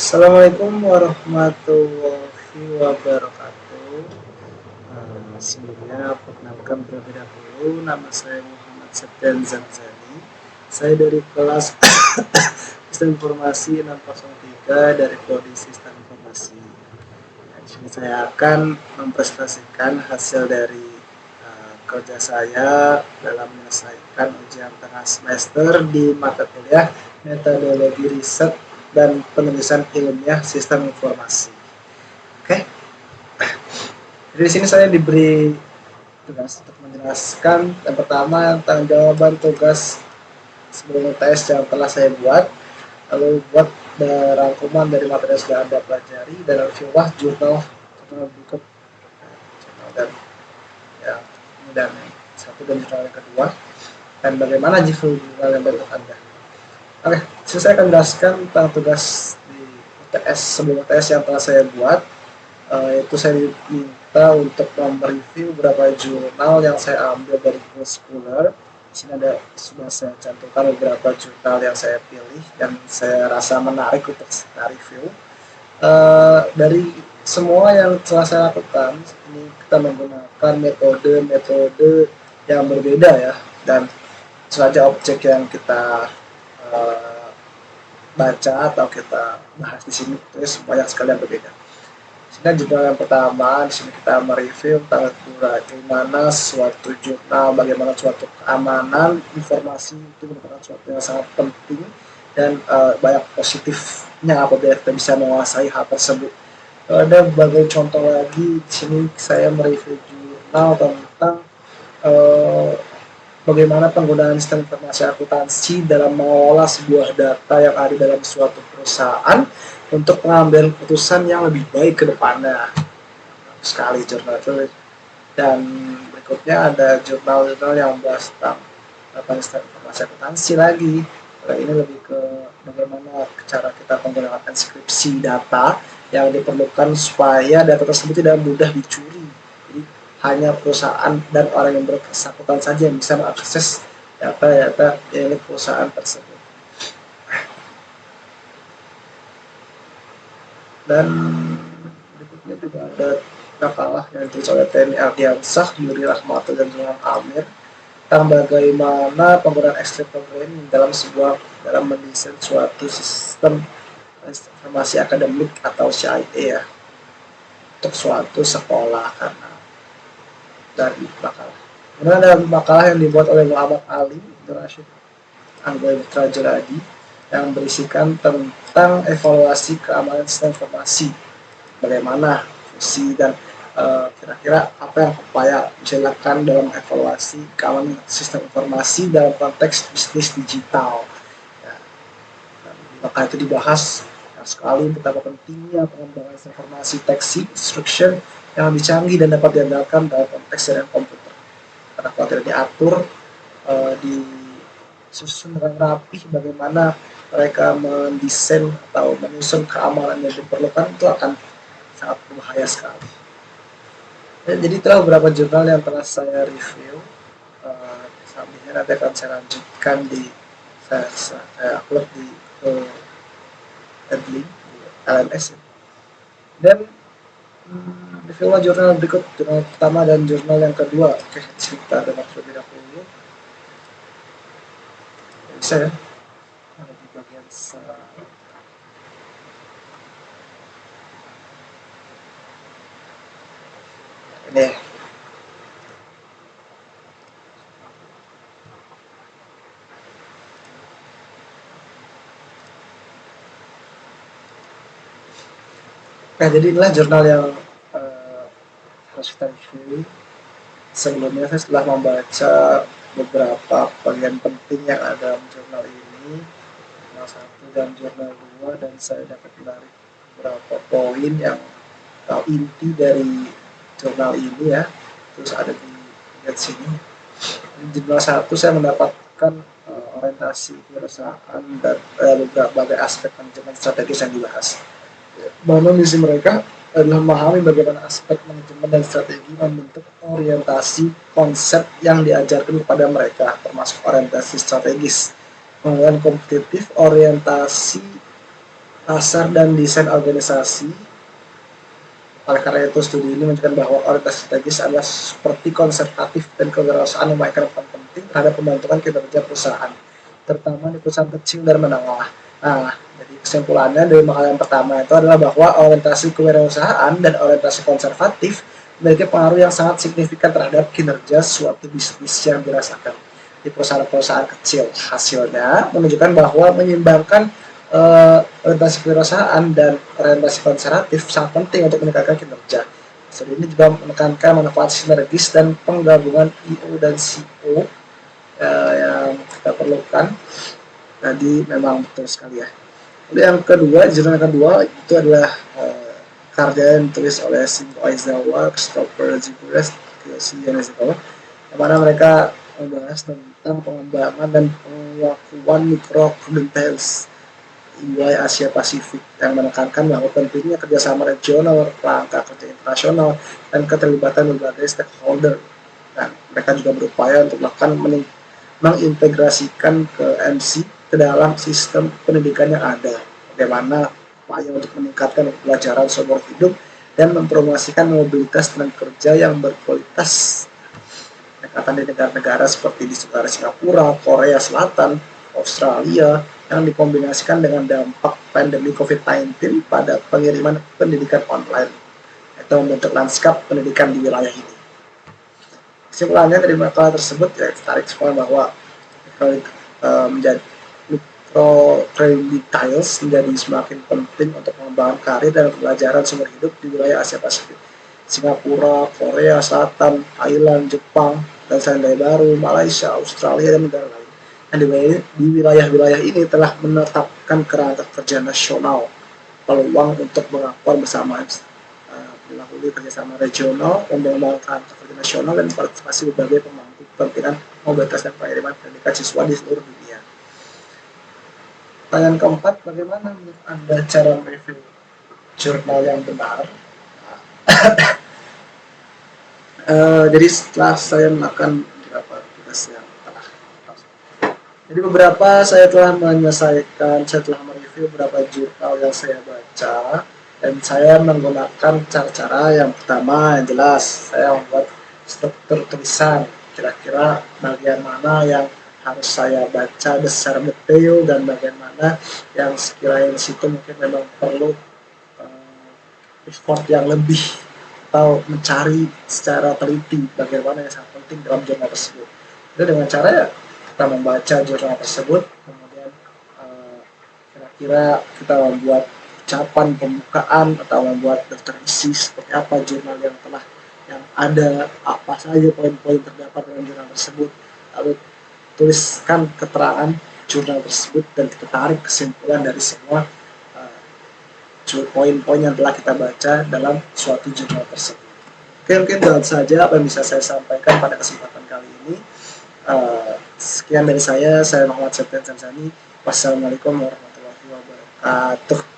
Assalamualaikum warahmatullahi wabarakatuh. Sebelumnya perkenalkan terlebih dahulu, nama saya Muhammad Septian Zanzani. Saya dari kelas Sistem Informasi 603 dari Prodi Sistem Informasi. Di sini saya akan mempresentasikan hasil dari kerja saya dalam menyelesaikan ujian tengah semester di mata kuliah metodologi riset dan penulisan ilmiah sistem informasi. Oke, jadi di sini saya diberi tugas untuk menjelaskan yang pertama tentang jawaban tugas sebelum UTS yang telah saya buat, lalu buat rangkuman dari materi yang sudah Anda pelajari dan review jurnal berikut, jurnal dan yang dan satu dan jurnal yang kedua, dan bagaimana review jurnal yang baru Anda. Oke, saya akan jelaskan tentang tugas di UTS sebelum UTS yang telah saya buat. Itu saya diminta untuk mereview beberapa jurnal yang saya ambil dari Google Scholar. Di sini ada sudah saya cantumkan beberapa jurnal yang saya pilih dan saya rasa menarik untuk kita review. Dari semua yang telah saya lakukan, ini kita menggunakan metode yang berbeda ya, dan saja objek yang kita baca atau kita bahas di sini itu banyak sekali yang berbeda. Sini jurnal yang pertama, di sini kita mereview tentang bagaimana suatu jurnal, bagaimana suatu keamanan informasi itu merupakan suatu yang sangat penting dan banyak positifnya apabila kita bisa menguasai hal tersebut. Ada berbagai contoh lagi. Di sini saya mereview jurnal tentang bagaimana penggunaan sistem informasi akuntansi dalam mengelola sebuah data yang ada dalam suatu perusahaan untuk mengambil keputusan yang lebih baik ke depannya. Sekali jurnal itu. Dan berikutnya ada jurnal-jurnal yang membahas tentang sistem informasi akuntansi lagi. Ini lebih ke bagaimana cara kita menggunakan enkripsi data yang diperlukan supaya data tersebut tidak mudah dicuri. Jadi hanya perusahaan dan orang yang bersangkutan saja yang bisa mengakses data-data milik perusahaan tersebut. Dan berikutnya juga ada makalah yang ditulis oleh TNI Ardiansah, Yuri Rahmato, dan Johan Amir tentang bagaimana penggunaan ekstrim programming dalam mendesain suatu sistem informasi akademik atau CIA ya, untuk suatu sekolah karena dari makalah. Kemudian ada makalah yang dibuat oleh Muhammad Ali Rashid Angga Trajadi yang berisikan tentang evaluasi keamanan sistem informasi, bagaimana fungsi dan kira-kira apa yang upaya bisa dilakukan dalam evaluasi keamanan sistem informasi dalam konteks bisnis digital. Ya, maka itu dibahas sekali betapa pentingnya pengembangan informasi text instruction yang lebih canggih dan dapat diandalkan dalam konteks jaringan komputer. Karena kalau tidak diatur, disusun dengan rapih bagaimana mereka mendesain atau menyusun keamanan yang diperlukan, itu akan sangat berbahaya sekali. Jadi itulah beberapa jurnal yang telah saya review. Selanjutnya nanti akan saya lanjutkan saya upload di Edlink di LMS. Dan review jurnal berikut, jurnal pertama dan jurnal yang kedua. Oke, kita dengar terlebih dahulu. Bisa ya? Ada di bagian ini. Nah, jadi inilah jurnal yang harus kita review. Sebelumnya saya setelah membaca beberapa bagian penting yang ada dalam jurnal ini, jurnal 1 dan jurnal 2, dan saya dapat menarik beberapa poin yang inti dari jurnal ini ya. Terus ada di sini. Di jurnal 1 saya mendapatkan orientasi perusahaan dan berbagai aspek manajemen strategis yang dibahas. Mana misi mereka adalah memahami bagaimana aspek manajemen dan strategi membentuk orientasi konsep yang diajarkan kepada mereka, termasuk orientasi strategis, kemudian kompetitif, orientasi Pasar dan desain organisasi. Oleh karena itu, studi ini menunjukkan bahwa orientasi strategis adalah seperti konservatif dan kewirausahaan yang memainkan peran penting terhadap pembentukan kinerja perusahaan, terutama di perusahaan kecil dan menengah. Nah, jadi kesimpulannya dari makalah yang pertama itu adalah bahwa orientasi kewirausahaan dan orientasi konservatif memiliki pengaruh yang sangat signifikan terhadap kinerja suatu bisnis yang dirasakan di perusahaan-perusahaan kecil. Hasilnya menunjukkan bahwa menyeimbangkan orientasi kewirausahaan dan orientasi konservatif sangat penting untuk meningkatkan kinerja. Studi ini juga menekankan manfaat sinergis dan penggabungan IO dan CO yang kita perlukan. Jadi memang betul sekali ya. Lalu yang kedua, jurnal yang kedua itu adalah karya yang ditulis oleh Shingo Aizawa, Christopher Ziguras, yang mana mereka membahas tentang pengembangan dan penguatan microcredentials EY Asia Pasifik yang menekankan bahwa pentingnya kerjasama regional, kerangka kerja internasional, dan keterlibatan berbagai stakeholder. Dan mereka juga berupaya untuk melakukan mengintegrasikan ke MC ke dalam sistem pendidikan yang ada. Bagaimana upaya untuk meningkatkan pelajaran seumur hidup dan mempromosikan mobilitas tenaga kerja yang berkualitas. Pendekatan di negara-negara seperti di Singapura, Korea Selatan, Australia, yang dikombinasikan dengan dampak pandemi COVID-19 pada pengiriman pendidikan online atau membentuk lanskap pendidikan di wilayah ini. Kesimpulannya dari makalah tersebut ya tarik sekolah bahwa menjadi microcredentials menjadi semakin penting untuk mengembangkan karir dan pelajaran seumur hidup di wilayah Asia Pasifik. Singapura, Korea Selatan, Thailand, Jepang, dan Selandia Baru, Malaysia, Australia, dan negara lain. Dan di wilayah-wilayah ini telah menetapkan kerangka kerja nasional, peluang untuk mengakor bersama melalui kerjasama regional, mengembangkan kerja nasional, dan partisipasi berbagai pemangku kepentingan mobilitas dan pengiriman pendidikan siswa di seluruh dunia. Pertanyaan keempat, bagaimana menurut Anda cara mereview jurnal yang benar? Jadi setelah saya melakukan beberapa tugas yang jadi beberapa saya telah menyelesaikan, saya telah mereview beberapa jurnal yang saya baca, dan saya menggunakan cara-cara yang pertama yang jelas, saya membuat struktur tulisan, kira-kira bagian mana yang harus saya baca secara detail dan bagian mana yang sekiranya di situ mungkin memang perlu effort yang lebih atau mencari secara teliti bagaimana yang sangat penting dalam jurnal tersebut. Itu dengan cara ya kita membaca jurnal tersebut, kemudian kira-kira kita membuat ucapan pembukaan atau membuat daftar isi seperti apa jurnal yang ada, apa saja poin-poin terdapat dalam jurnal tersebut, lalu tuliskan keterangan jurnal tersebut dan kita tarik kesimpulan dari semua poin-poin yang telah kita baca dalam suatu jurnal tersebut. Oke, mungkin itu saja apa yang bisa saya sampaikan pada kesempatan kali ini. Sekian dari saya Muhammad Septian Zamzani. Wassalamualaikum warahmatullahi wabarakatuh.